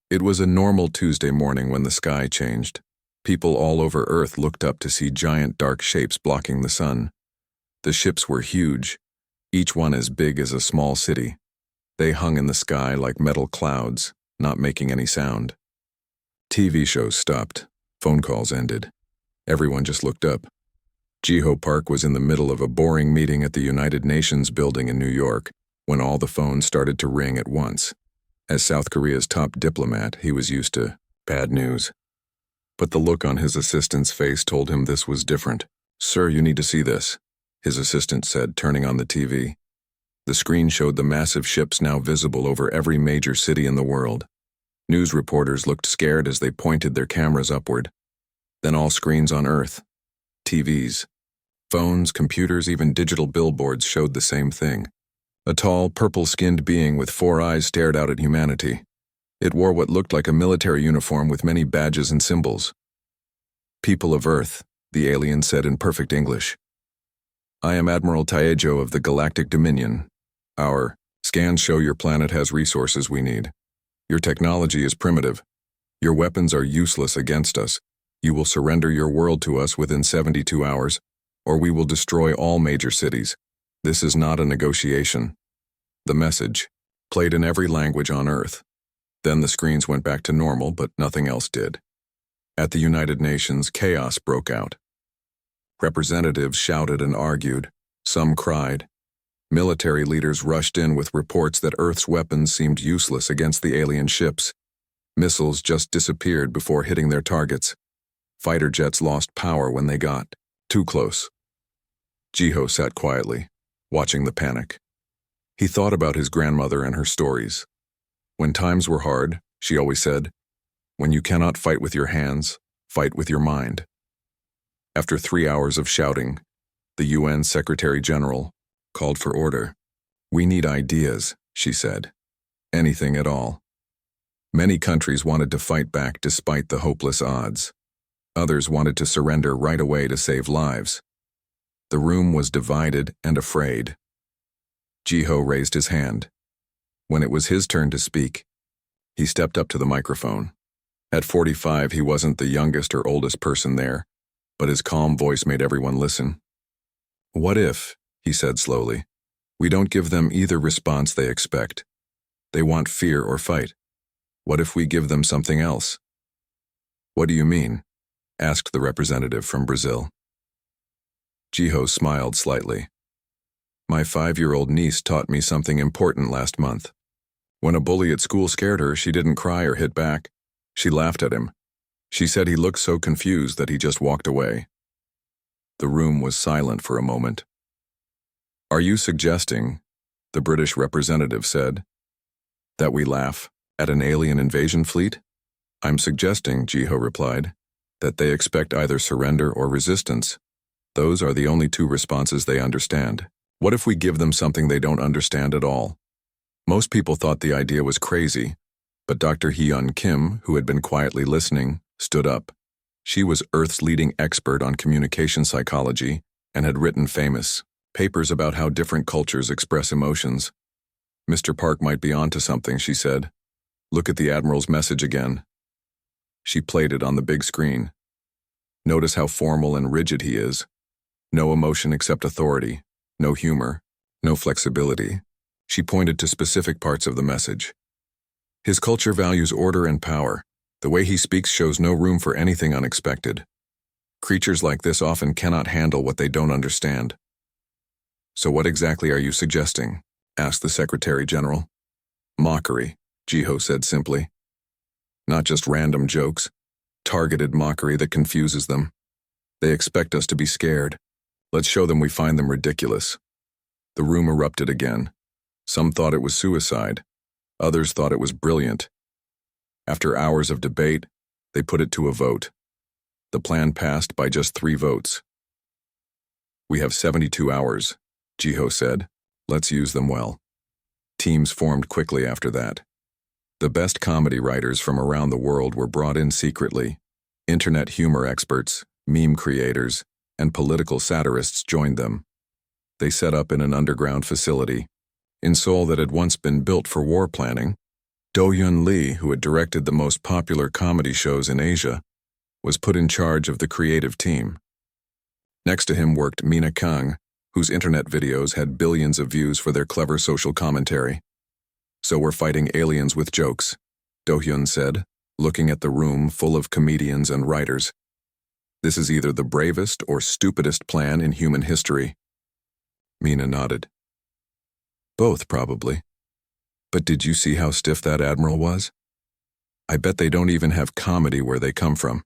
It was a normal Tuesday morning when the sky changed. People all over Earth looked up to see giant dark shapes blocking the sun. The ships were huge, each one as big as a small city. They hung in the sky like metal clouds, not making any sound. TV shows stopped. Phone calls ended. Everyone just looked up. Jiho Park was in the middle of a boring meeting at the United Nations building in New York when all the phones started to ring at once. As South Korea's top diplomat, he was used to bad news. But the look on his assistant's face told him this was different. "Sir, you need to see this," his assistant said, turning on the TV. The screen showed the massive ships now visible over every major city in the world. News reporters looked scared as they pointed their cameras upward. Then all screens on Earth, TVs, phones, computers, even digital billboards showed the same thing. A tall, purple-skinned being with 4 eyes stared out at humanity. It wore what looked like a military uniform with many badges and symbols. "People of Earth," the alien said in perfect English. "I am Admiral Taejo of the Galactic Dominion. Our scans show your planet has resources we need. Your technology is primitive. Your weapons are useless against us. You will surrender your world to us within 72 hours, or we will destroy all major cities. This is not a negotiation." The message played in every language on Earth. Then the screens went back to normal, but nothing else did. At the United Nations, chaos broke out. Representatives shouted and argued. Some cried. Military leaders rushed in with reports that Earth's weapons seemed useless against the alien ships. Missiles just disappeared before hitting their targets. Fighter jets lost power when they got too close. Jiho sat quietly, watching the panic. He thought about his grandmother and her stories. When times were hard, she always said, "When you cannot fight with your hands, fight with your mind." After 3 hours of shouting, the UN Secretary General called for order. "We need ideas," she said. "Anything at all." Many countries wanted to fight back despite the hopeless odds. Others wanted to surrender right away to save lives. The room was divided and afraid. Jiho raised his hand. When it was his turn to speak, he stepped up to the microphone. At 45, he wasn't the youngest or oldest person there, but his calm voice made everyone listen. "What if," he said slowly, "we don't give them either response they expect? They want fear or fight. What if we give them something else?" "What do you mean?" asked the representative from Brazil. Jiho smiled slightly. "My 5-year-old niece taught me something important last month. When a bully at school scared her, she didn't cry or hit back. She laughed at him. She said he looked so confused that he just walked away." The room was silent for a moment. "Are you suggesting," the British representative said, "that we laugh at an alien invasion fleet?" "I'm suggesting," Jiho replied, "that they expect either surrender or resistance. Those are the only two responses they understand. What if we give them something they don't understand at all?" Most people thought the idea was crazy, but Dr. Hyun Kim, who had been quietly listening, stood up. She was Earth's leading expert on communication psychology and had written famous papers about how different cultures express emotions. "Mr. Park might be onto something," she said. "Look at the Admiral's message again." She played it on the big screen. "Notice how formal and rigid he is. No emotion except authority. No humor. No flexibility." She pointed to specific parts of the message. "His culture values order and power. The way he speaks shows no room for anything unexpected. Creatures like this often cannot handle what they don't understand." "So what exactly are you suggesting?" asked the Secretary General. "Mockery," Jiho said simply. "Not just random jokes. Targeted mockery that confuses them. They expect us to be scared. Let's show them we find them ridiculous." The room erupted again. Some thought it was suicide. Others thought it was brilliant. After hours of debate, they put it to a vote. The plan passed by just 3 votes. "We have 72 hours, Jiho said. "Let's use them well." Teams formed quickly after that. The best comedy writers from around the world were brought in secretly. Internet humor experts, meme creators, and political satirists joined them. They set up in an underground facility in Seoul that had once been built for war planning. Do-Hyun Lee, who had directed the most popular comedy shows in Asia, was put in charge of the creative team. Next to him worked Mina Kang, whose internet videos had billions of views for their clever social commentary. "So we're fighting aliens with jokes," Do-Hyun said, looking at the room full of comedians and writers. "This is either the bravest or stupidest plan in human history." Mina nodded. "Both, probably. But did you see how stiff that admiral was? I bet they don't even have comedy where they come from."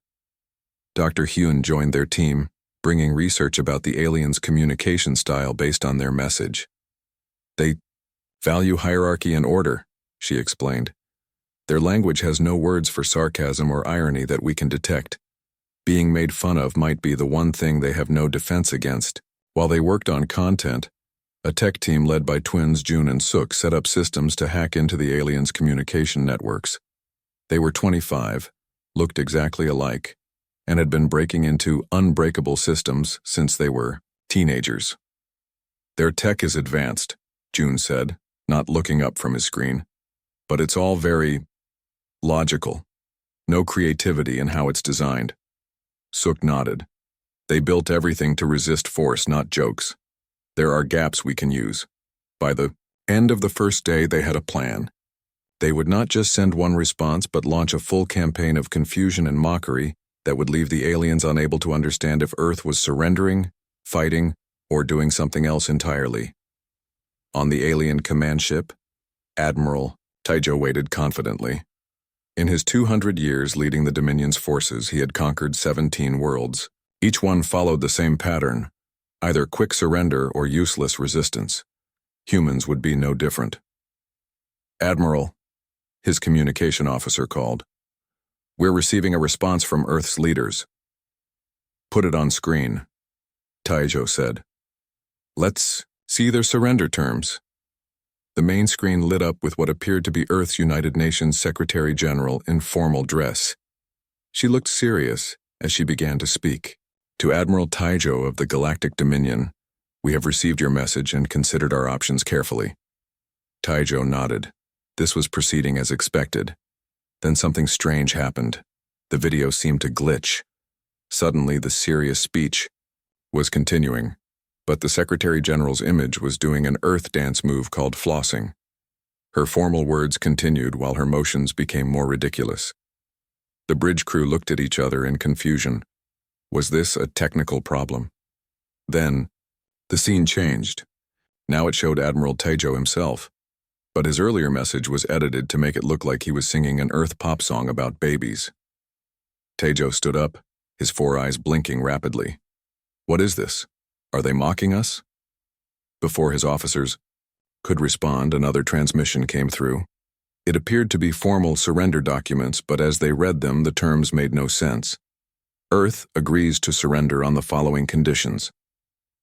Dr. Hyun joined their team, bringing research about the aliens' communication style based on their message. "They value hierarchy and order," she explained. "Their language has no words for sarcasm or irony that we can detect. Being made fun of might be the one thing they have no defense against." While they worked on content, a tech team led by twins Jun and Suk set up systems to hack into the aliens' communication networks. They were 25, looked exactly alike, and had been breaking into unbreakable systems since they were teenagers. "Their tech is advanced," Jun said, not looking up from his screen. "But it's all very logical. No creativity in how it's designed." Suk nodded. "They built everything to resist force, not jokes. There are gaps we can use." By the end of the first day, they had a plan. They would not just send one response, but launch a full campaign of confusion and mockery that would leave the aliens unable to understand if Earth was surrendering, fighting, or doing something else entirely. On the alien command ship, Admiral Taejo waited confidently. In his 200 years leading the Dominion's forces, he had conquered 17 worlds. Each one followed the same pattern: either quick surrender or useless resistance. Humans would be no different. "Admiral," his communication officer called. "We're receiving a response from Earth's leaders." "Put it on screen," Taejo said. "Let's see their surrender terms." The main screen lit up with what appeared to be Earth's United Nations Secretary General in formal dress. She looked serious as she began to speak. "To Admiral Taejo of the Galactic Dominion, we have received your message and considered our options carefully." Taejo nodded. This was proceeding as expected. Then something strange happened. The video seemed to glitch. Suddenly, the serious speech was continuing, but the Secretary General's image was doing an Earth dance move called flossing. Her formal words continued while her motions became more ridiculous. The bridge crew looked at each other in confusion. Was this a technical problem? Then, the scene changed. Now it showed Admiral Taejo himself, but his earlier message was edited to make it look like he was singing an Earth pop song about babies. Taejo stood up, his 4 eyes blinking rapidly. "What is this? Are they mocking us?" Before his officers could respond, another transmission came through. It appeared to be formal surrender documents, but as they read them, the terms made no sense. "Earth agrees to surrender on the following conditions.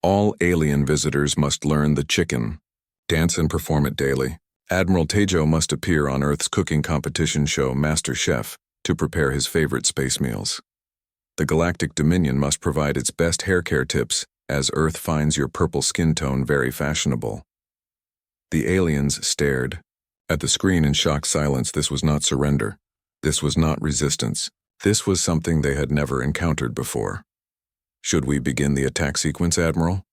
All alien visitors must learn the chicken, dance and perform it daily. Admiral Taejo must appear on Earth's cooking competition show Master Chef to prepare his favorite space meals. The Galactic Dominion must provide its best hair care tips, as Earth finds your purple skin tone very fashionable." The aliens stared at the screen in shocked silence. This was not surrender. This was not resistance. This was something they had never encountered before. "Should we begin the attack sequence, Admiral?"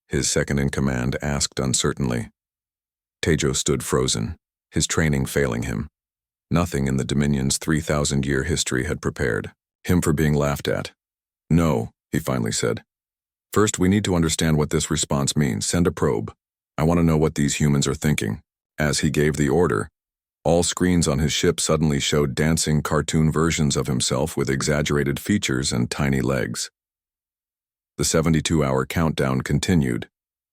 his second-in-command asked uncertainly. Taejo stood frozen, his training failing him. Nothing in the Dominion's 3,000-year history had prepared him for being laughed at. "No," he finally said. "First, we need to understand what this response means. Send a probe. I want to know what these humans are thinking." As he gave the order, all screens on his ship suddenly showed dancing cartoon versions of himself with exaggerated features and tiny legs. The 72-hour countdown continued,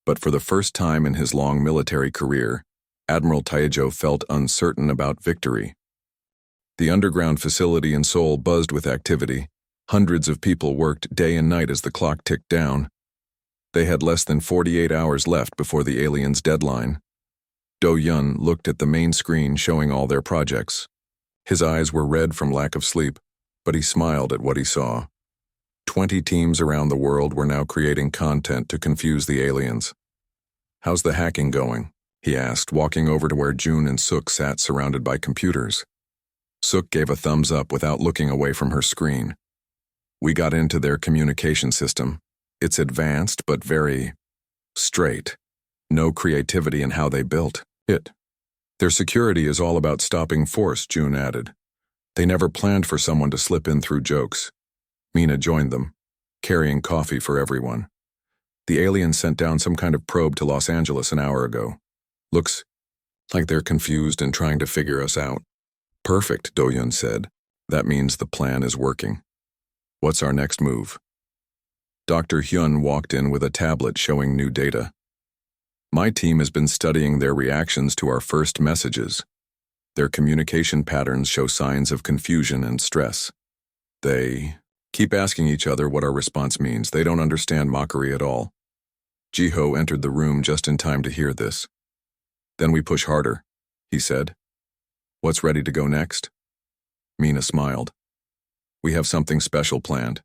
but for the first time in his long military career, Admiral Taejo felt uncertain about victory. The underground facility in Seoul buzzed with activity. Hundreds of people worked day and night as the clock ticked down. They had less than 48 hours left before the aliens' deadline. Do-Hyun looked at the main screen showing all their projects. His eyes were red from lack of sleep, but he smiled at what he saw. 20 teams around the world were now creating content to confuse the aliens. "How's the hacking going?" he asked, walking over to where June and Suk sat surrounded by computers. Suk gave a thumbs up without looking away from her screen. We got into their communication system. It's advanced but very straight. No creativity in how they built it. Their security is all about stopping force, June added. They never planned for someone to slip in through jokes. Mina joined them, carrying coffee for everyone. The aliens sent down some kind of probe to Los Angeles an hour ago. Looks like they're confused and trying to figure us out. Perfect, Do-Yun said. That means the plan is working. What's our next move? Dr. Hyun walked in with a tablet showing new data. My team has been studying their reactions to our first messages. Their communication patterns show signs of confusion and stress. They keep asking each other what our response means. They don't understand Mockery at all. Jiho entered the room just in time to hear this. Then we push harder, he said. What's ready to go next? Mina smiled. We have something special planned.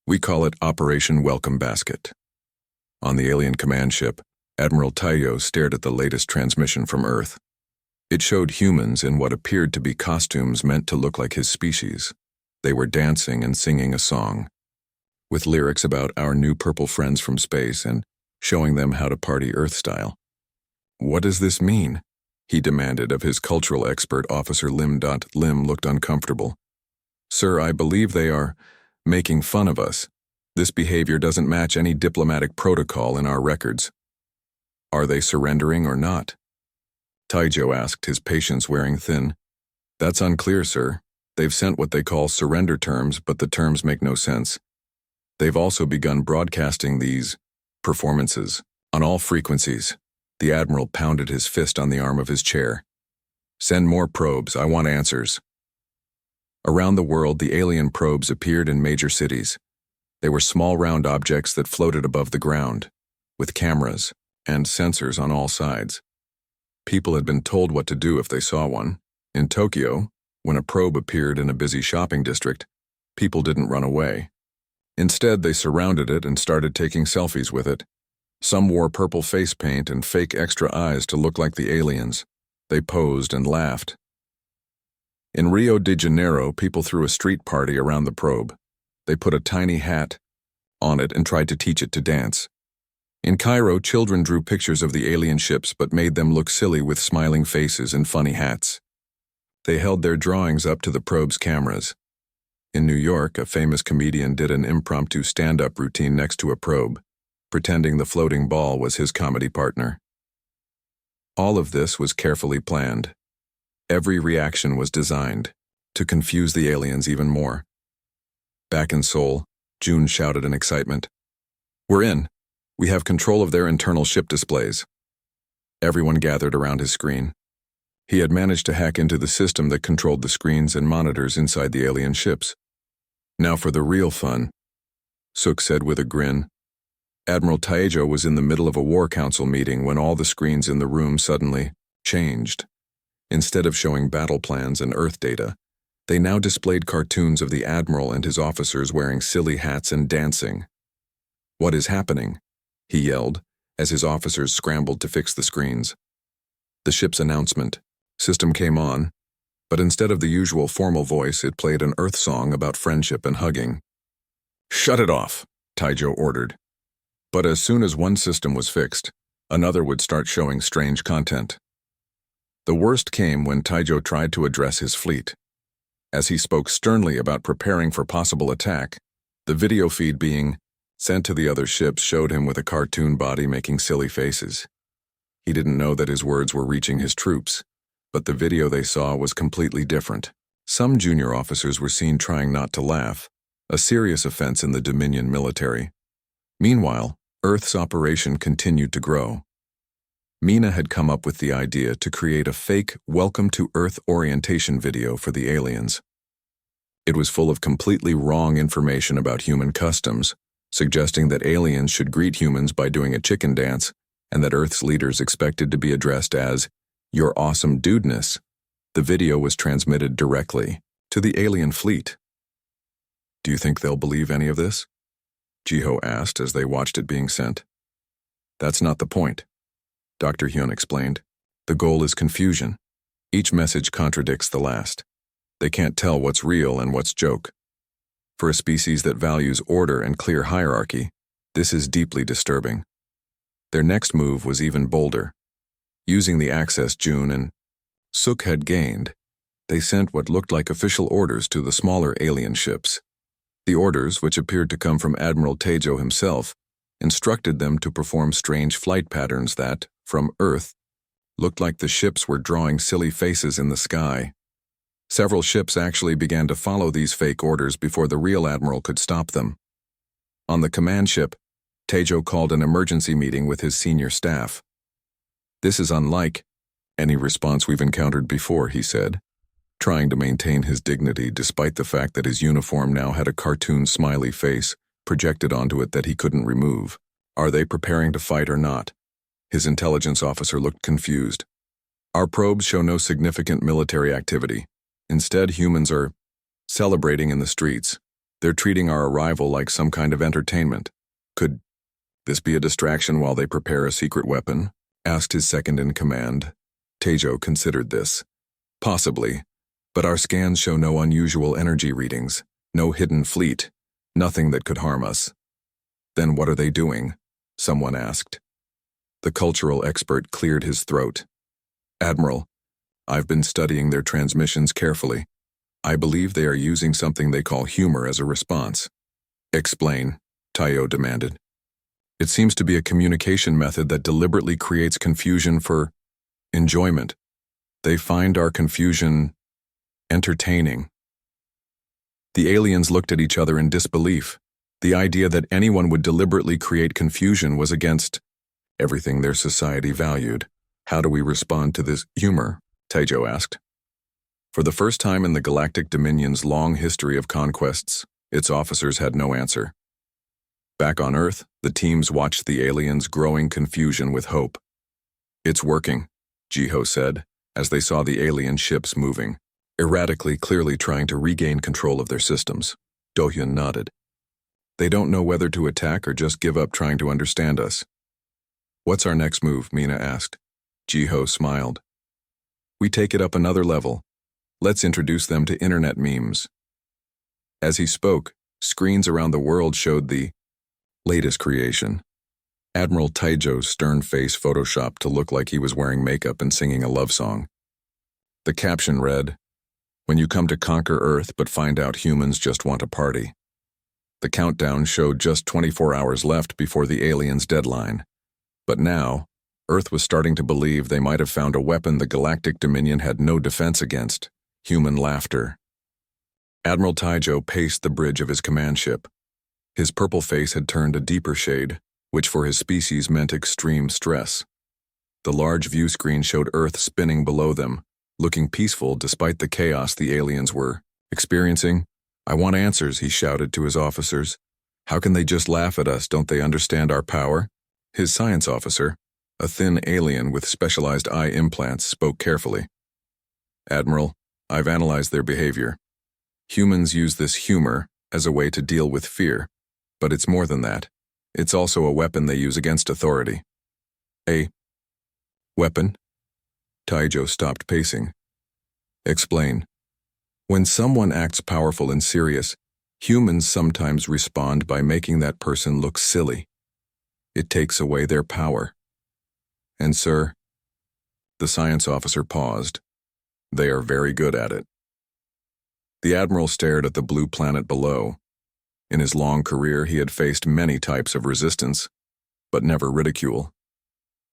We call it Operation Welcome Basket. On the alien command ship, Admiral Taiyo stared at the latest transmission from Earth. It showed humans in what appeared to be costumes meant to look like his species. They were dancing and singing a song, with lyrics about our new purple friends from space and showing them how to party Earth style. What does this mean? He demanded of his cultural expert, Officer Lim. Lim looked uncomfortable. Sir, I believe they are making fun of us. This behavior doesn't match any diplomatic protocol in our records. Are they surrendering or not? Taijo asked, his patience wearing thin. That's unclear, sir. They've sent what they call surrender terms, but the terms make no sense. They've also begun broadcasting these performances on all frequencies. The Admiral pounded his fist on the arm of his chair. Send more probes, I want answers. Around the world, the alien probes appeared in major cities. They were small round objects that floated above the ground, with cameras and sensors on all sides. People had been told what to do if they saw one. In Tokyo, when a probe appeared in a busy shopping district, people didn't run away. Instead, they surrounded it and started taking selfies with it. Some wore purple face paint and fake extra eyes to look like the aliens. They posed and laughed. In Rio de Janeiro, people threw a street party around the probe. They put a tiny hat on it and tried to teach it to dance. In Cairo, children drew pictures of the alien ships but made them look silly with smiling faces and funny hats. They held their drawings up to the probe's cameras. In New York, a famous comedian did an impromptu stand-up routine next to a probe, pretending the floating ball was his comedy partner. All of this was carefully planned. Every reaction was designed to confuse the aliens even more. Back in Seoul, June shouted in excitement. We're in. We have control of their internal ship displays. Everyone gathered around his screen. He had managed to hack into the system that controlled the screens and monitors inside the alien ships. Now for the real fun, Suk said with a grin. Admiral Taijo was in the middle of a war council meeting when all the screens in the room suddenly changed. Instead of showing battle plans and Earth data, they now displayed cartoons of the Admiral and his officers wearing silly hats and dancing. What is happening? He yelled, as his officers scrambled to fix the screens. The ship's announcement system came on, but instead of the usual formal voice, it played an Earth song about friendship and hugging. Shut it off, Taijo ordered. But as soon as one system was fixed, another would start showing strange content. The worst came when Taijo tried to address his fleet. As he spoke sternly about preparing for possible attack, the video feed being sent to the other ships showed him with a cartoon body making silly faces. He didn't know that his words were reaching his troops, but the video they saw was completely different. Some junior officers were seen trying not to laugh, a serious offense in the Dominion military. Meanwhile, Earth's operation continued to grow. Mina had come up with the idea to create a fake Welcome to Earth orientation video for the aliens. It was full of completely wrong information about human customs, suggesting that aliens should greet humans by doing a chicken dance, and that Earth's leaders expected to be addressed as, "Your awesome dudeness." The video was transmitted directly to the alien fleet. Do you think they'll believe any of this? Jiho asked as they watched it being sent. That's not the point. Dr. Hyun explained. The goal is confusion. Each message contradicts the last. They can't tell what's real and what's joke. For a species that values order and clear hierarchy, this is deeply disturbing. Their next move was even bolder. Using the access June and Suk had gained, they sent what looked like official orders to the smaller alien ships. The orders, which appeared to come from Admiral Taejo himself, instructed them to perform strange flight patterns that, from Earth, looked like the ships were drawing silly faces in the sky. Several ships actually began to follow these fake orders before the real admiral could stop them. On the command ship, Taejo called an emergency meeting with his senior staff. This is unlike any response we've encountered before, he said, trying to maintain his dignity despite the fact that his uniform now had a cartoon smiley face projected onto it that he couldn't remove. Are they preparing to fight or not? His intelligence officer looked confused. Our probes show no significant military activity. Instead, humans are celebrating in the streets. They're treating our arrival like some kind of entertainment. Could this be a distraction while they prepare a secret weapon? Asked his second-in-command. Taejo considered this. Possibly, but our scans show no unusual energy readings, no hidden fleet, nothing that could harm us. Then what are they doing? Someone asked. The cultural expert cleared his throat. Admiral, I've been studying their transmissions carefully. I believe they are using something they call humor as a response. Explain, Tayo demanded. It seems to be a communication method that deliberately creates confusion for enjoyment. They find our confusion entertaining. The aliens looked at each other in disbelief. The idea that anyone would deliberately create confusion was against everything their society valued. How do we respond to this humor? Taejo asked. For the first time in the Galactic Dominion's long history of conquests, its officers had no answer. Back on Earth, the teams watched the aliens' growing confusion with hope. It's working, Jiho said, as they saw the alien ships moving, erratically, clearly trying to regain control of their systems. Dohyun nodded. They don't know whether to attack or just give up trying to understand us. What's our next move? Mina asked. Jiho smiled. We take it up another level. Let's introduce them to internet memes. As he spoke, screens around the world showed the latest creation. Admiral Taejo's stern face photoshopped to look like he was wearing makeup and singing a love song. The caption read, "When you come to conquer Earth but find out humans just want a party." The countdown showed just 24 hours left before the aliens' deadline. But now, Earth was starting to believe they might have found a weapon the Galactic Dominion had no defense against: human laughter. Admiral Taejo paced the bridge of his command ship. His purple face had turned a deeper shade, which for his species meant extreme stress. The large view screen showed Earth spinning below them, looking peaceful despite the chaos the aliens were experiencing. "I want answers," he shouted to his officers. "How can they just laugh at us? Don't they understand our power?" His science officer, a thin alien with specialized eye implants, spoke carefully. "Admiral, I've analyzed their behavior. Humans use this humor as a way to deal with fear, but it's more than that. It's also a weapon they use against authority." "A weapon?" Taejo stopped pacing. "Explain." "When someone acts powerful and serious, humans sometimes respond by making that person look silly. It takes away their power. And sir," the science officer paused, "they are very good at it." The admiral stared at the blue planet below. In his long career, he had faced many types of resistance, but never ridicule.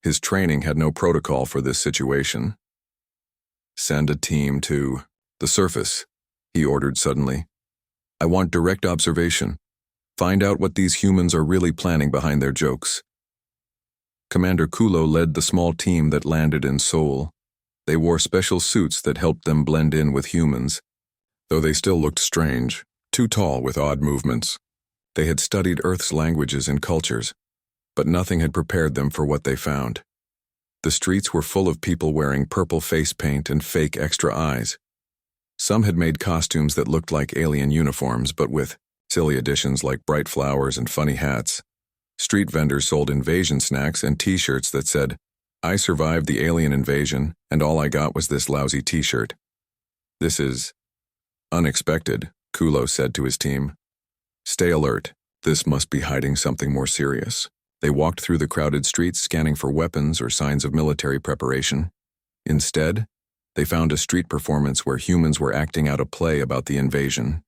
His training had no protocol for this situation. "Send a team to the surface," he ordered suddenly. "I want direct observation. Find out what these humans are really planning behind their jokes." Commander Kulo led the small team that landed in Seoul. They wore special suits that helped them blend in with humans, though they still looked strange, too tall with odd movements. They had studied Earth's languages and cultures, but nothing had prepared them for what they found. The streets were full of people wearing purple face paint and fake extra eyes. Some had made costumes that looked like alien uniforms, but with silly additions like bright flowers and funny hats. Street vendors sold invasion snacks and t-shirts that said, I survived the alien invasion, and all I got was this lousy t-shirt. This is unexpected, Kulo said to his team. Stay alert. This must be hiding something more serious. They walked through the crowded streets scanning for weapons or signs of military preparation. Instead, they found a street performance where humans were acting out a play about the invasion.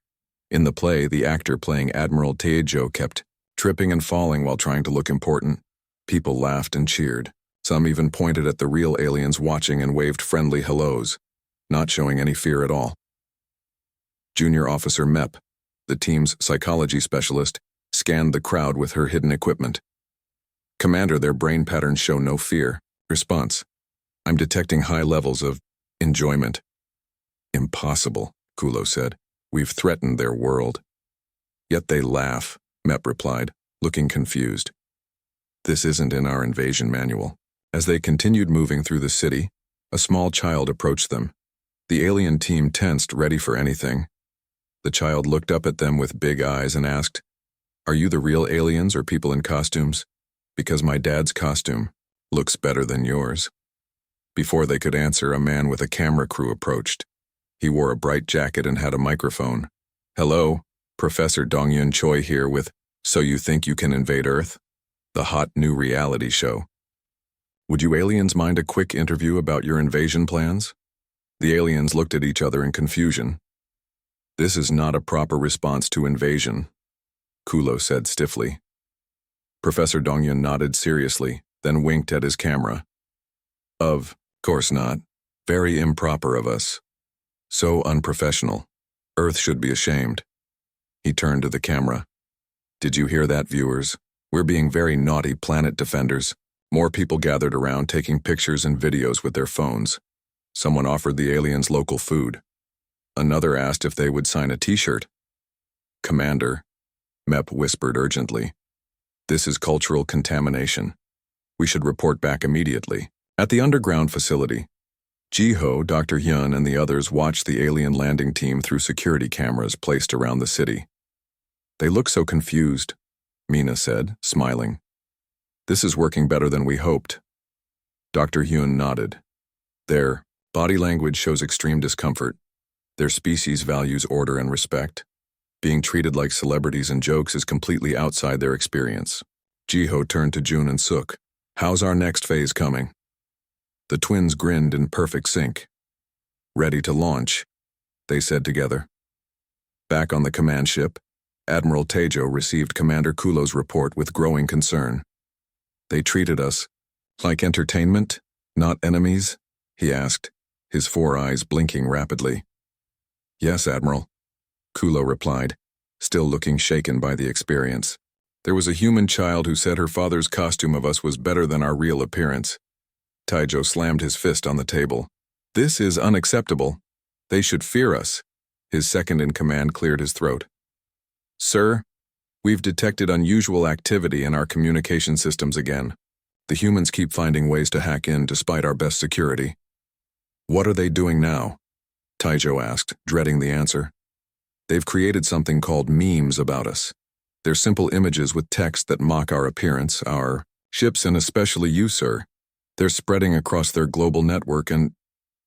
In the play, the actor playing Admiral Tejo kept tripping and falling while trying to look important. People laughed and cheered. Some even pointed at the real aliens watching and waved friendly hellos, not showing any fear at all. Junior Officer Mep, the team's psychology specialist, scanned the crowd with her hidden equipment. Commander, their brain patterns show no fear. Response: I'm detecting high levels of enjoyment. Impossible, Kulo said. We've threatened their world. Yet they laugh, Mep replied, looking confused. This isn't in our invasion manual. As they continued moving through the city, a small child approached them. The alien team tensed, ready for anything. The child looked up at them with big eyes and asked, Are you the real aliens or people in costumes? Because my dad's costume looks better than yours. Before they could answer, a man with a camera crew approached. He wore a bright jacket and had a microphone. Hello, Professor Dongyun Choi here with So You Think You Can Invade Earth? The hot new reality show. Would you aliens mind a quick interview about your invasion plans? The aliens looked at each other in confusion. This is not a proper response to invasion, Kulo said stiffly. Professor Dongyun nodded seriously, then winked at his camera. Of course not. Very improper of us. So unprofessional. Earth should be ashamed. He turned to the camera. Did you hear that, viewers? We're being very naughty planet defenders. More people gathered around taking pictures and videos with their phones. Someone offered the aliens local food. Another asked if they would sign a t-shirt. Commander, Mep whispered urgently. This is cultural contamination. We should report back immediately. At the underground facility, Jiho, Dr. Hyun, and the others watched the alien landing team through security cameras placed around the city. They look so confused, Mina said, smiling. This is working better than we hoped. Dr. Hyun nodded. Their body language shows extreme discomfort. Their species values order and respect. Being treated like celebrities and jokes is completely outside their experience. Jiho turned to Jun and Suk. How's our next phase coming? The twins grinned in perfect sync. Ready to launch, they said together. Back on the command ship, Admiral Tejo received Commander Kulo's report with growing concern. They treated us like entertainment, not enemies? He asked, his 4 eyes blinking rapidly. Yes, Admiral, Kulo replied, still looking shaken by the experience. There was a human child who said her father's costume of us was better than our real appearance. Tejo slammed his fist on the table. This is unacceptable. They should fear us. His second-in-command cleared his throat. Sir, we've detected unusual activity in our communication systems again. The humans keep finding ways to hack in despite our best security. What are they doing now? Tejo asked, dreading the answer. They've created something called memes about us. They're simple images with text that mock our appearance, our ships, and especially you, sir. They're spreading across their global network and...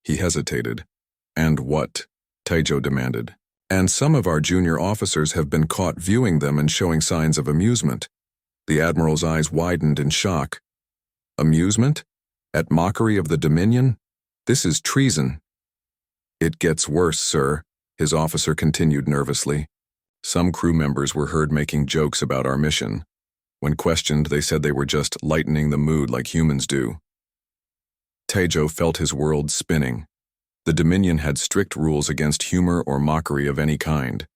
He hesitated. And what? Tejo demanded. And some of our junior officers have been caught viewing them and showing signs of amusement. The Admiral's eyes widened in shock. Amusement? At Mockery of the Dominion? This is treason. It gets worse, sir, his officer continued nervously. Some crew members were heard making jokes about our mission. When questioned, they said they were just lightening the mood like humans do. Tejo felt his world spinning. The Dominion had strict rules against humor or mockery of any kind.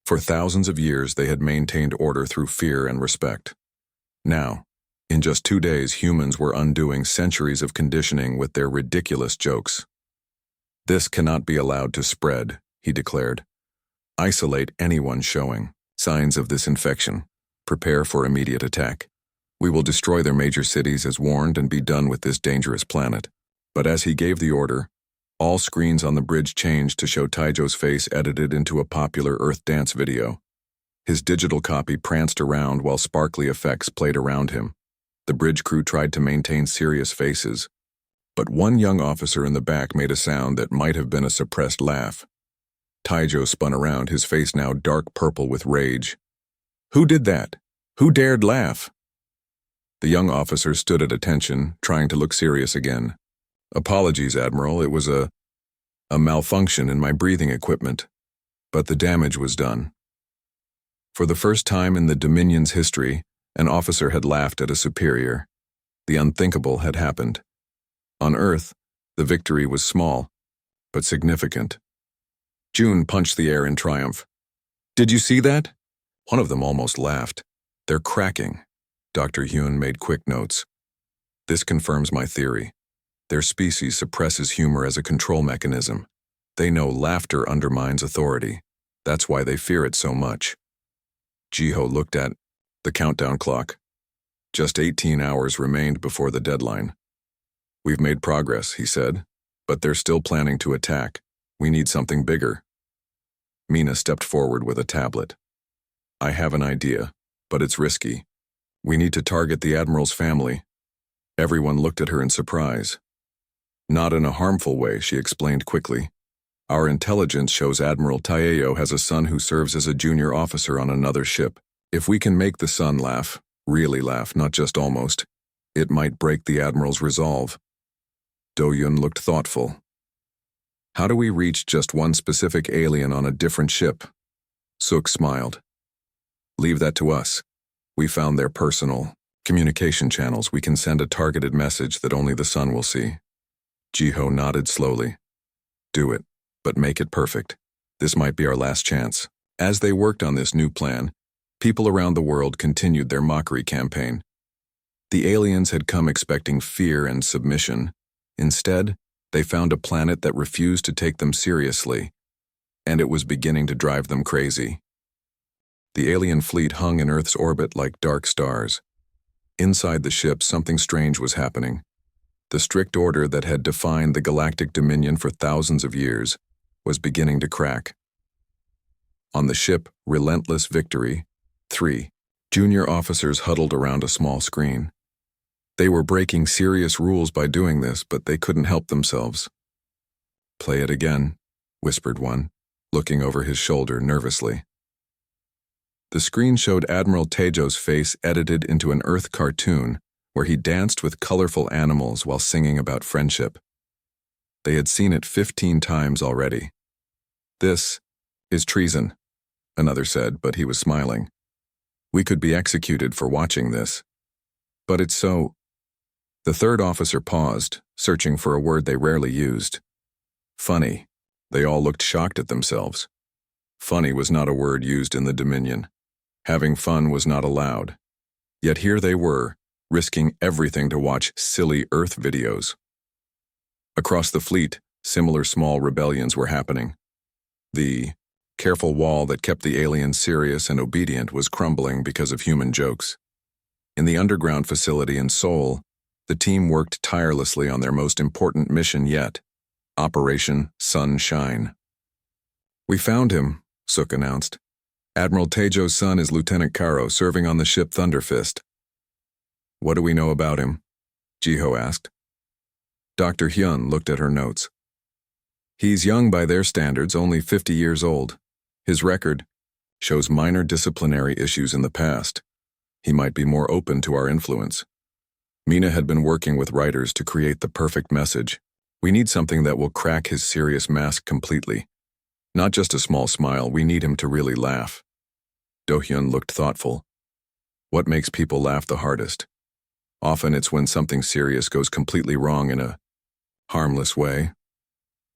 For thousands of years, they had maintained order through fear and respect. Now, in just 2 days, humans were undoing centuries of conditioning with their ridiculous jokes. This cannot be allowed to spread, he declared. Isolate anyone showing signs of this infection. Prepare for immediate attack. We will destroy their major cities as warned and be done with this dangerous planet. But as he gave the order, all screens on the bridge changed to show Tejo's face edited into a popular Earth dance video. His digital copy pranced around while sparkly effects played around him. The bridge crew tried to maintain serious faces, But one young officer in the back made a sound that might have been a suppressed laugh. Taijo spun around, his face now dark purple with rage. "Who did that? Who dared laugh?" The young officer stood at attention, trying to look serious again. "Apologies, Admiral, it was a malfunction in my breathing equipment. But the damage was done." For the first time in the Dominion's history, an officer had laughed at a superior. The unthinkable had happened. On Earth, the victory was small, but significant. June punched the air in triumph. "Did you see that?" One of them almost laughed. "They're cracking." Dr. Hyun made quick notes. "This confirms my theory. Their species suppresses humor as a control mechanism. They know laughter undermines authority. That's why they fear it so much." Jiho looked at the countdown clock. Just 18 hours remained before the deadline. "We've made progress," he said, "but they're still planning to attack. We need something bigger." Mina stepped forward with a tablet. "I have an idea, but it's risky. We need to target the Admiral's family." Everyone looked at her in surprise. "Not in a harmful way," she explained quickly. "Our intelligence shows Admiral Taeyo has a son who serves as a junior officer on another ship. If we can make the son laugh, really laugh, not just almost, it might break the Admiral's resolve." Do-Yun looked thoughtful. "How do we reach just one specific alien on a different ship?" Suk smiled. "Leave that to us. We found their personal communication channels. We can send a targeted message that only the son will see." Jiho nodded slowly. "Do it, but make it perfect. This might be our last chance." As they worked on this new plan, people around the world continued their Mockery campaign. The aliens had come expecting fear and submission. Instead, they found a planet that refused to take them seriously, and it was beginning to drive them crazy. The alien fleet hung in Earth's orbit like dark stars. Inside the ship, something strange was happening. The strict order that had defined the galactic dominion for thousands of years was beginning to crack. On the ship, Relentless Victory, 3 junior officers huddled around a small screen. They were breaking serious rules by doing this, but they couldn't help themselves. "Play it again," whispered one, looking over his shoulder nervously. The screen showed Admiral Taejo's face edited into an Earth cartoon where he danced with colorful animals while singing about friendship. They had seen it 15 times already. "This is treason," another said, but he was smiling. "We could be executed for watching this." "But it's so—" The third officer paused, searching for a word they rarely used. "Funny." They all looked shocked at themselves. Funny was not a word used in the Dominion. Having fun was not allowed. Yet here they were, risking everything to watch silly Earth videos. Across the fleet, similar small rebellions were happening. The careful wall that kept the aliens serious and obedient was crumbling because of human jokes. In the underground facility in Seoul, the team worked tirelessly on their most important mission yet, Operation Sunshine. "We found him," Suk announced. "Admiral Taejo's son is Lieutenant Karo, serving on the ship Thunderfist." "What do we know about him?" Jiho asked. Dr. Hyun looked at her notes. "He's young by their standards, only 50 years old. His record shows minor disciplinary issues in the past. He might be more open to our influence." Mina had been working with writers to create the perfect message. "We need something that will crack his serious mask completely. Not just a small smile, we need him to really laugh." Do-Hyun looked thoughtful. "What makes people laugh the hardest? Often it's when something serious goes completely wrong in a harmless way.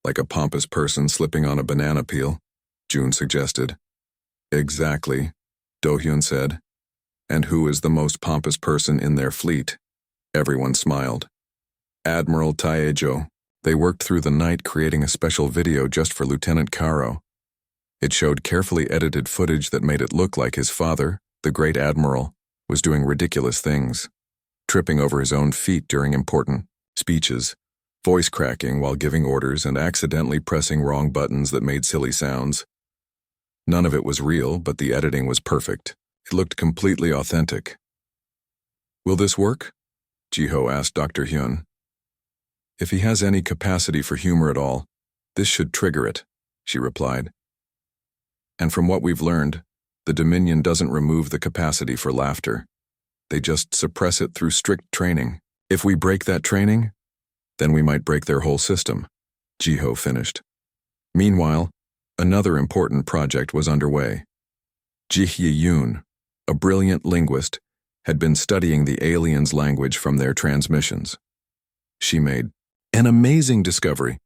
Like a pompous person slipping on a banana peel," June suggested. "Exactly," Do-Hyun said. "And who is the most pompous person in their fleet?" Everyone smiled. "Admiral Taejo." They worked through the night creating a special video just for Lieutenant Karo. It showed carefully edited footage that made it look like his father, the great admiral, was doing ridiculous things, tripping over his own feet during important speeches, voice cracking while giving orders, and accidentally pressing wrong buttons that made silly sounds. None of it was real, but the editing was perfect. It looked completely authentic. "Will this work?" Jiho asked Dr. Hyun. If he has any capacity for humor at all, this should trigger it, she replied. And from what we've learned, the Dominion doesn't remove the capacity for laughter. They just suppress it through strict training. If we break that training, then we might break their whole system, Jiho finished. Meanwhile, another important project was underway. Ji-Yoon, a brilliant linguist, had been studying the aliens' language from their transmissions. She made an amazing discovery.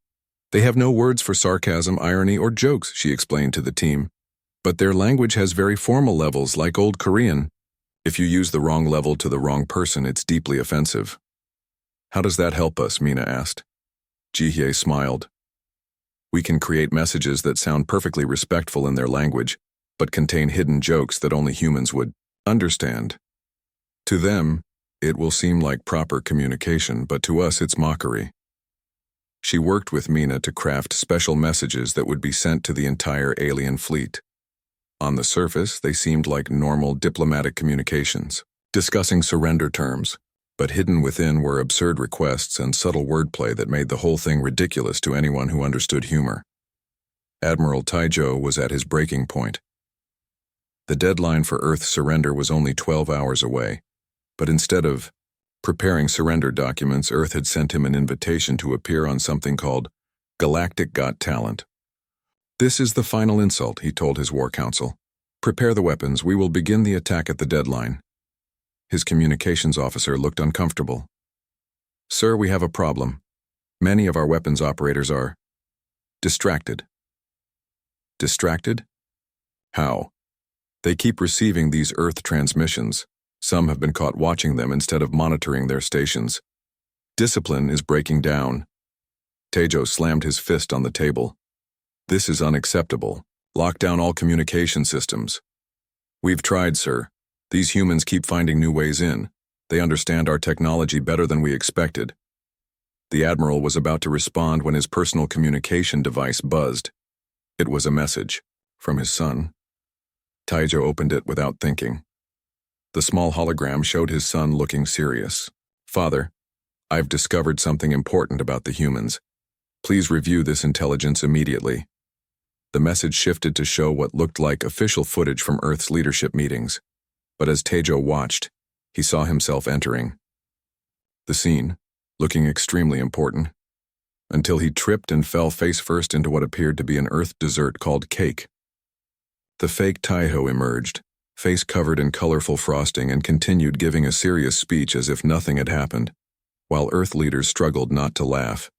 They have no words for sarcasm, irony, or jokes, she explained to the team. But their language has very formal levels, like Old Korean. If you use the wrong level to the wrong person, it's deeply offensive. How does that help us? Mina asked. Ji-hye smiled. We can create messages that sound perfectly respectful in their language, but contain hidden jokes that only humans would understand. To them, it will seem like proper communication, but to us it's mockery. She worked with Mina to craft special messages that would be sent to the entire alien fleet. On the surface, they seemed like normal diplomatic communications, discussing surrender terms, but hidden within were absurd requests and subtle wordplay that made the whole thing ridiculous to anyone who understood humor. Admiral Taijo was at his breaking point. The deadline for Earth's surrender was only 12 hours away, but instead of preparing surrender documents, Earth had sent him an invitation to appear on something called Galactic Got Talent. This is the final insult, he told his war council. Prepare the weapons, we will begin the attack at the deadline. His communications officer looked uncomfortable. Sir, we have a problem. Many of our weapons operators are distracted. Distracted? How? They keep receiving these Earth transmissions. Some have been caught watching them instead of monitoring their stations. Discipline is breaking down. Taejo slammed his fist on the table. This is unacceptable. Lock down all communication systems. We've tried, sir. These humans keep finding new ways in. They understand our technology better than we expected. The Admiral was about to respond when his personal communication device buzzed. It was a message from his son. Taejo opened it without thinking. The small hologram showed his son looking serious. Father, I've discovered something important about the humans. Please review this intelligence immediately. The message shifted to show what looked like official footage from Earth's leadership meetings. But as Taejo watched, he saw himself entering the scene, looking extremely important, until he tripped and fell face first into what appeared to be an Earth dessert called cake. The fake Taiho emerged, face covered in colorful frosting, and continued giving a serious speech as if nothing had happened, while Earth leaders struggled not to laugh.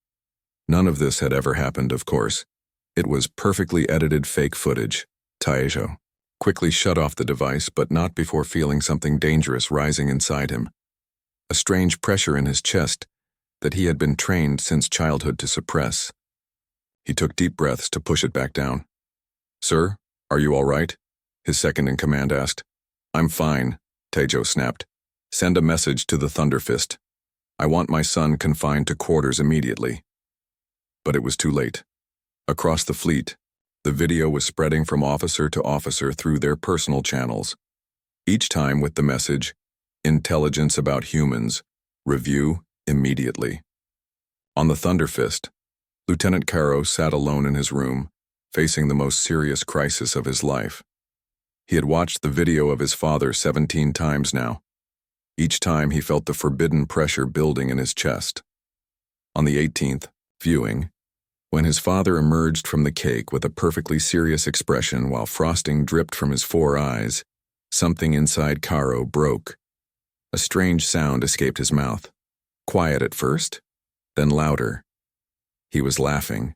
None of this had ever happened, of course. It was perfectly edited fake footage. Taejo quickly shut off the device, but not before feeling something dangerous rising inside him. A strange pressure in his chest that he had been trained since childhood to suppress. He took deep breaths to push it back down. Sir, are you all right? His second-in-command asked. I'm fine, Taejo snapped. Send a message to the Thunderfist. I want my son confined to quarters immediately. But it was too late. Across the fleet, the video was spreading from officer to officer through their personal channels, each time with the message, intelligence about humans, review immediately. On the Thunderfist, Lieutenant Caro sat alone in his room, facing the most serious crisis of his life. He had watched the video of his father 17 times now. Each time he felt the forbidden pressure building in his chest. On the 18th viewing, when his father emerged from the cake with a perfectly serious expression while frosting dripped from his 4 eyes, something inside Caro broke. A strange sound escaped his mouth. Quiet at first, then louder. He was laughing.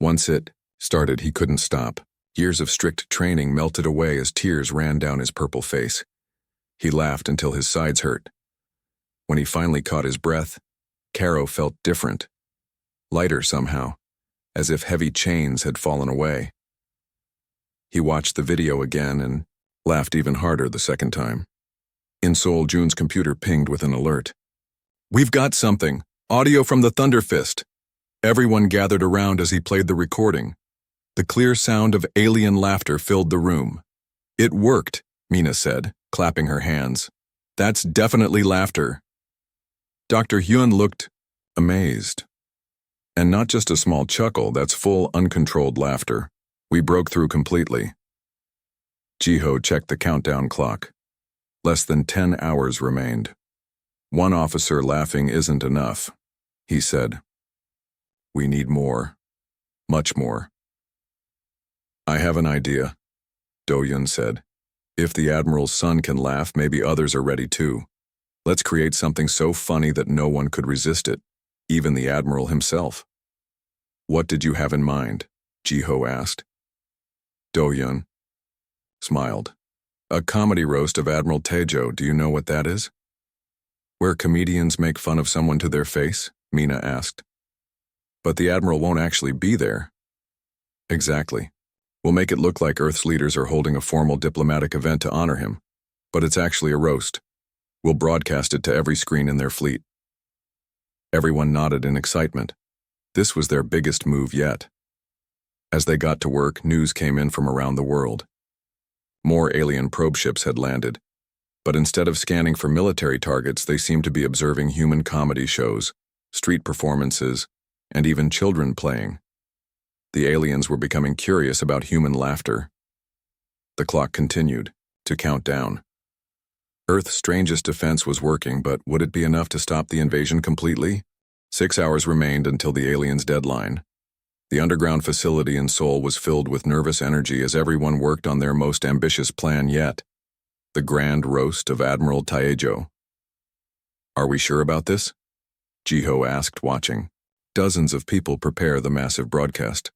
Once it started, he couldn't stop. Years of strict training melted away as tears ran down his purple face. He laughed until his sides hurt. When he finally caught his breath, Caro felt different. Lighter somehow, as if heavy chains had fallen away. He watched the video again and laughed even harder the second time. In Seoul, Jun's computer pinged with an alert. We've got something. Audio from the Thunderfist. Everyone gathered around as he played the recording. The clear sound of alien laughter filled the room. It worked, Mina said, clapping her hands. That's definitely laughter. Dr. Hyun looked amazed. And not just a small chuckle, that's full, uncontrolled laughter. We broke through completely. Jiho checked the countdown clock. Less than 10 hours remained. One officer laughing isn't enough, he said. We need more. Much more. I have an idea, Do-Yun said. If the Admiral's son can laugh, maybe others are ready too. Let's create something so funny that no one could resist it, even the Admiral himself. What did you have in mind? Jiho asked. Do-Yun smiled. A comedy roast of Admiral Taejo, do you know what that is? Where comedians make fun of someone to their face? Mina asked. But the Admiral won't actually be there. Exactly. We'll make it look like Earth's leaders are holding a formal diplomatic event to honor him, but it's actually a roast. We'll broadcast it to every screen in their fleet. Everyone nodded in excitement. This was their biggest move yet. As they got to work, news came in from around the world. More alien probe ships had landed, but instead of scanning for military targets, they seemed to be observing human comedy shows, street performances, and even children playing. The aliens were becoming curious about human laughter. The clock continued to count down. Earth's strangest defense was working, but would it be enough to stop the invasion completely? 6 hours remained until the aliens' deadline. The underground facility in Seoul was filled with nervous energy as everyone worked on their most ambitious plan yet, the grand roast of Admiral Taejo. Are we sure about this? Jiho asked, watching. Dozens of people prepare the massive broadcast.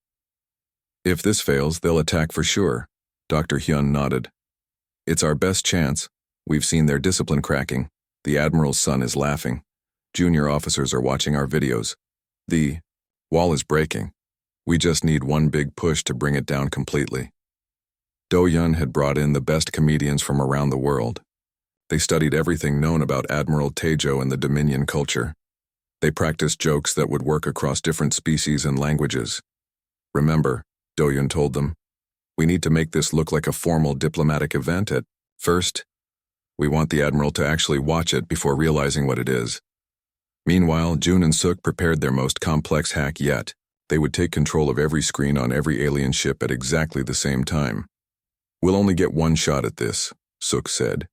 If this fails, they'll attack for sure, Dr. Hyun nodded. It's our best chance. We've seen their discipline cracking. The Admiral's son is laughing. Junior officers are watching our videos. The wall is breaking. We just need one big push to bring it down completely. Do-Yun had brought in the best comedians from around the world. They studied everything known about Admiral Taejo and the Dominion culture. They practiced jokes that would work across different species and languages. Remember, Do-Yun told them, we need to make this look like a formal diplomatic event at first. We want the Admiral to actually watch it before realizing what it is. Meanwhile, Jun and Suk prepared their most complex hack yet. They would take control of every screen on every alien ship at exactly the same time. We'll only get one shot at this, Suk said.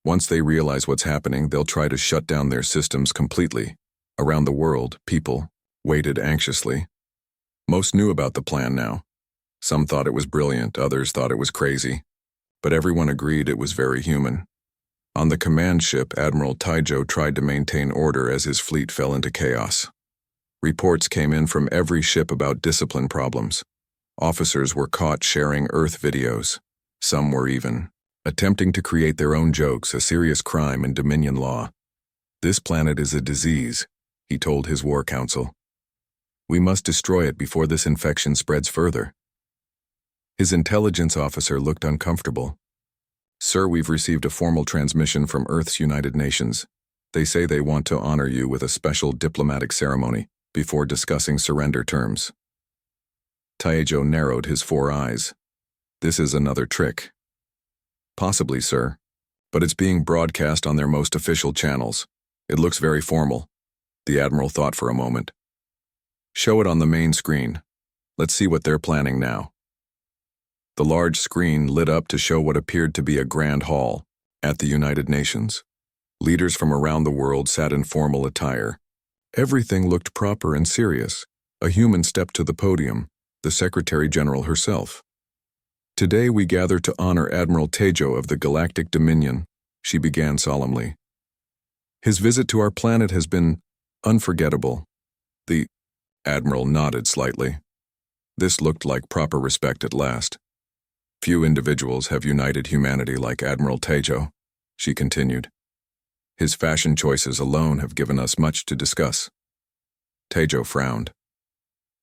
Once they realize what's happening, they'll try to shut down their systems completely. Around the world, people waited anxiously. Most knew about the plan now. Some thought it was brilliant, others thought it was crazy. But everyone agreed it was very human. On the command ship, Admiral Taejo tried to maintain order as his fleet fell into chaos. Reports came in from every ship about discipline problems. Officers were caught sharing Earth videos. Some were even attempting to create their own jokes, a serious crime in Dominion law. This planet is a disease, he told his war council. We must destroy it before this infection spreads further. His intelligence officer looked uncomfortable. Sir, we've received a formal transmission from Earth's United Nations. They say they want to honor you with a special diplomatic ceremony before discussing surrender terms. Taejo narrowed his 4 eyes. This is another trick. Possibly, sir, but it's being broadcast on their most official channels. It looks very formal. The Admiral thought for a moment. Show it on the main screen. Let's see what they're planning now. The large screen lit up to show what appeared to be a grand hall at the United Nations. Leaders from around the world sat in formal attire. Everything looked proper and serious. A human stepped to the podium, the Secretary General herself. Today we gather to honor Admiral Taejo of the Galactic Dominion, she began solemnly. His visit to our planet has been unforgettable. The Admiral nodded slightly. This looked like proper respect at last. Few individuals have united humanity like Admiral Taejo, she continued. His fashion choices alone have given us much to discuss. Taejo frowned.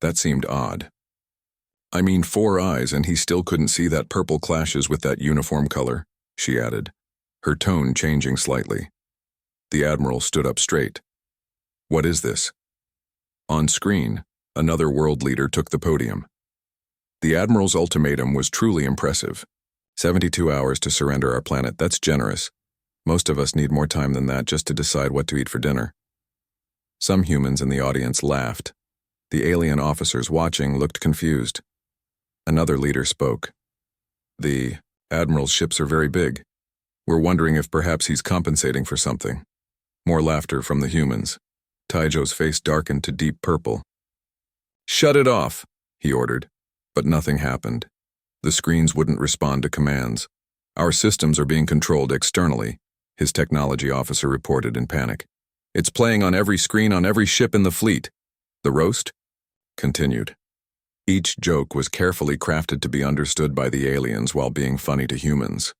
That seemed odd. I mean, 4 eyes and he still couldn't see that purple clashes with that uniform color, she added, her tone changing slightly. The Admiral stood up straight. What is this? On screen, another world leader took the podium. The Admiral's ultimatum was truly impressive. 72 hours to surrender our planet, that's generous. Most of us need more time than that just to decide what to eat for dinner. Some humans in the audience laughed. The alien officers watching looked confused. Another leader spoke. The Admiral's ships are very big. We're wondering if perhaps he's compensating for something. More laughter from the humans. Taijo's face darkened to deep purple. "Shut it off," he ordered. But nothing happened. The screens wouldn't respond to commands. "Our systems are being controlled externally," his technology officer reported in panic. "It's playing on every screen on every ship in the fleet." The roast continued. Each joke was carefully crafted to be understood by the aliens while being funny to humans.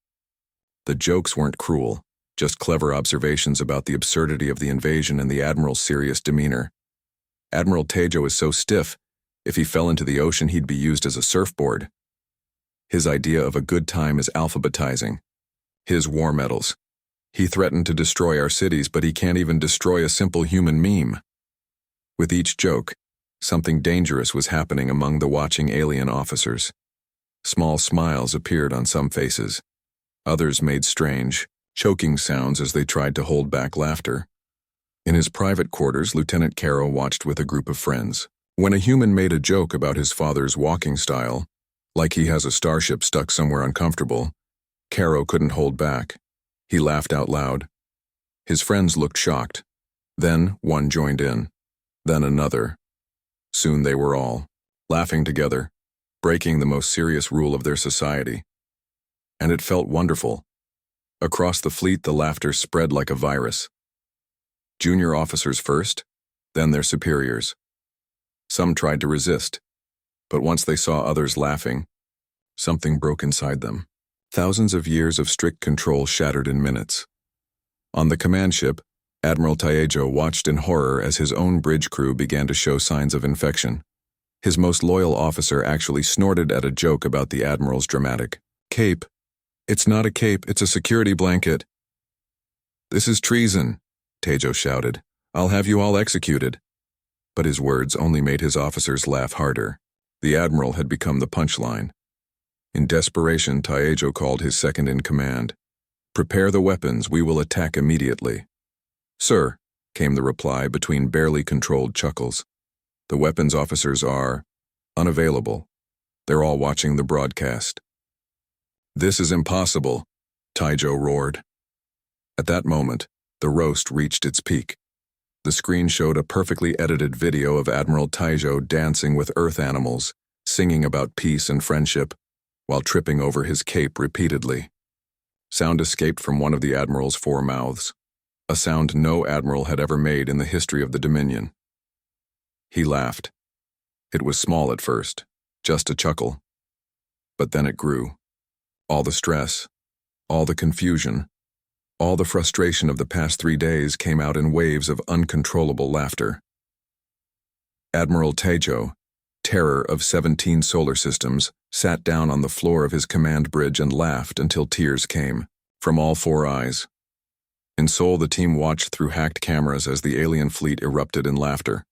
The jokes weren't cruel, just clever observations about the absurdity of the invasion and the Admiral's serious demeanor. Admiral Taijo is so stiff, if he fell into the ocean he'd be used as a surfboard. His idea of a good time is alphabetizing. His war medals. He threatened to destroy our cities, but he can't even destroy a simple human meme. With each joke, something dangerous was happening among the watching alien officers. Small smiles appeared on some faces. Others made strange, choking sounds as they tried to hold back laughter. In his private quarters, Lieutenant Caro watched with a group of friends. When a human made a joke about his father's walking style, like he has a starship stuck somewhere uncomfortable, Caro couldn't hold back. He laughed out loud. His friends looked shocked. Then one joined in. Then another. Soon they were all laughing together, breaking the most serious rule of their society. And it felt wonderful. Across the fleet, the laughter spread like a virus. Junior officers first, then their superiors. Some tried to resist, but once they saw others laughing, something broke inside them. Thousands of years of strict control shattered in minutes. On the command ship, Admiral Taijo watched in horror as his own bridge crew began to show signs of infection. His most loyal officer actually snorted at a joke about the Admiral's dramatic cape. "It's not a cape, it's a security blanket." "This is treason," Taijo shouted. "I'll have you all executed." But his words only made his officers laugh harder. The Admiral had become the punchline. In desperation, Taijo called his second-in-command. "Prepare the weapons, we will attack immediately." "Sir," came the reply between barely controlled chuckles. "The weapons officers are unavailable. They're all watching the broadcast." "This is impossible," Taijo roared. At that moment, the roast reached its peak. The screen showed a perfectly edited video of Admiral Taijo dancing with Earth animals, singing about peace and friendship, while tripping over his cape repeatedly. Sound escaped from one of the Admiral's four mouths, a sound no Admiral had ever made in the history of the Dominion. He laughed. It was small at first, just a chuckle. But then it grew. All the stress, all the confusion, all the frustration of the past 3 days came out in waves of uncontrollable laughter. Admiral Taijo, terror of 17 solar systems, sat down on the floor of his command bridge and laughed until tears came from all four eyes. In Seoul, the team watched through hacked cameras as the alien fleet erupted in laughter.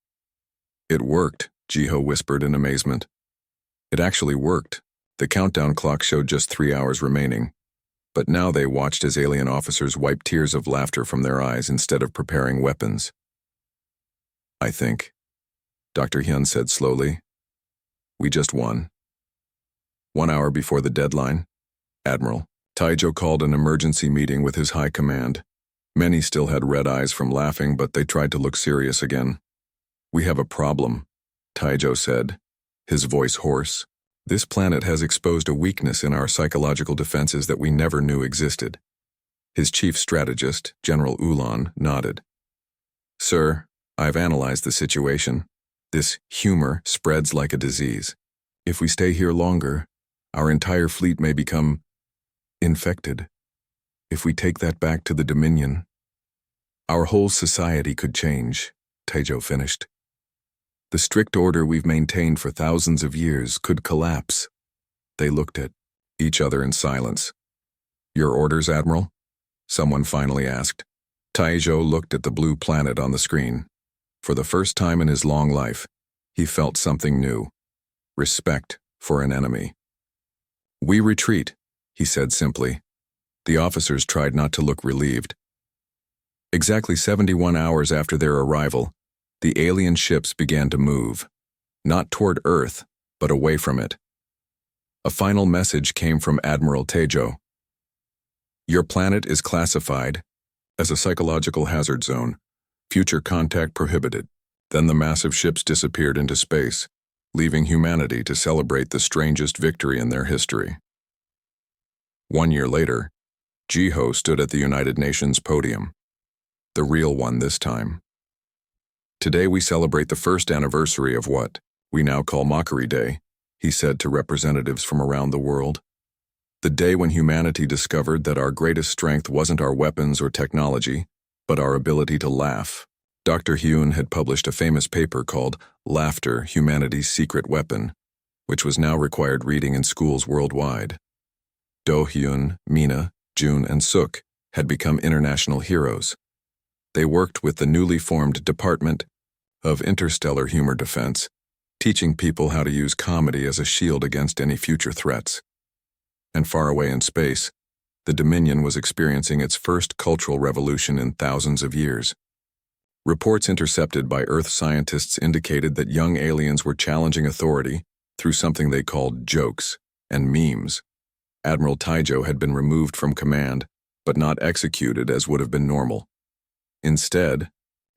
"It worked," Jiho whispered in amazement. It actually worked. The countdown clock showed just 3 hours remaining. But now they watched as alien officers wiped tears of laughter from their eyes instead of preparing weapons. "I think," Dr. Hyun said slowly, "we just won." 1 hour before the deadline, Admiral Taijo called an emergency meeting with his high command. Many still had red eyes from laughing, but they tried to look serious again. "We have a problem," Taijo said, his voice hoarse. "This planet has exposed a weakness in our psychological defenses that we never knew existed." His chief strategist, General Ulan, nodded. "Sir, I've analyzed the situation. This humor spreads like a disease. If we stay here longer, our entire fleet may become infected. If we take that back to the Dominion, our whole society could change," Taijo finished. "The strict order we've maintained for thousands of years could collapse." They looked at each other in silence. "Your orders, Admiral?" someone finally asked. Taijo looked at the blue planet on the screen. For the first time in his long life, he felt something new. Respect for an enemy. "We retreat," he said simply. The officers tried not to look relieved. Exactly 71 hours after their arrival, The alien ships began to move, not toward Earth, but away from it. A final message came from Admiral Tejo. Your planet is classified as a psychological hazard zone. Future contact prohibited. Then the massive ships disappeared into space, leaving humanity to celebrate the strangest victory in their history. 1 year later, Jiho stood at the United Nations podium. The real one this time. Today we celebrate the first anniversary of what we now call Mockery Day, he said to representatives from around the world. The day when humanity discovered that our greatest strength wasn't our weapons or technology, but our ability to laugh. Dr. Hyun had published a famous paper called Laughter, Humanity's Secret Weapon, which was now required reading in schools worldwide. Do Hyun, Mina, Jun, and Suk had become international heroes. They worked with the newly formed Department of Interstellar Humor Defense, teaching people how to use comedy as a shield against any future threats. And far away in space, the Dominion was experiencing its first cultural revolution in thousands of years. Reports intercepted by Earth scientists indicated that young aliens were challenging authority through something they called jokes and memes. Admiral Taijo had been removed from command, but not executed as would have been normal. Instead,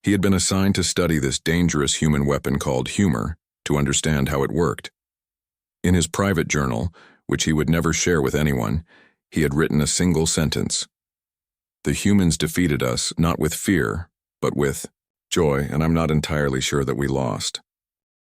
he had been assigned to study this dangerous human weapon called humor to understand how it worked. In his private journal, which he would never share with anyone, he had written a single sentence. The humans defeated us not with fear, but with joy, and I'm not entirely sure that we lost.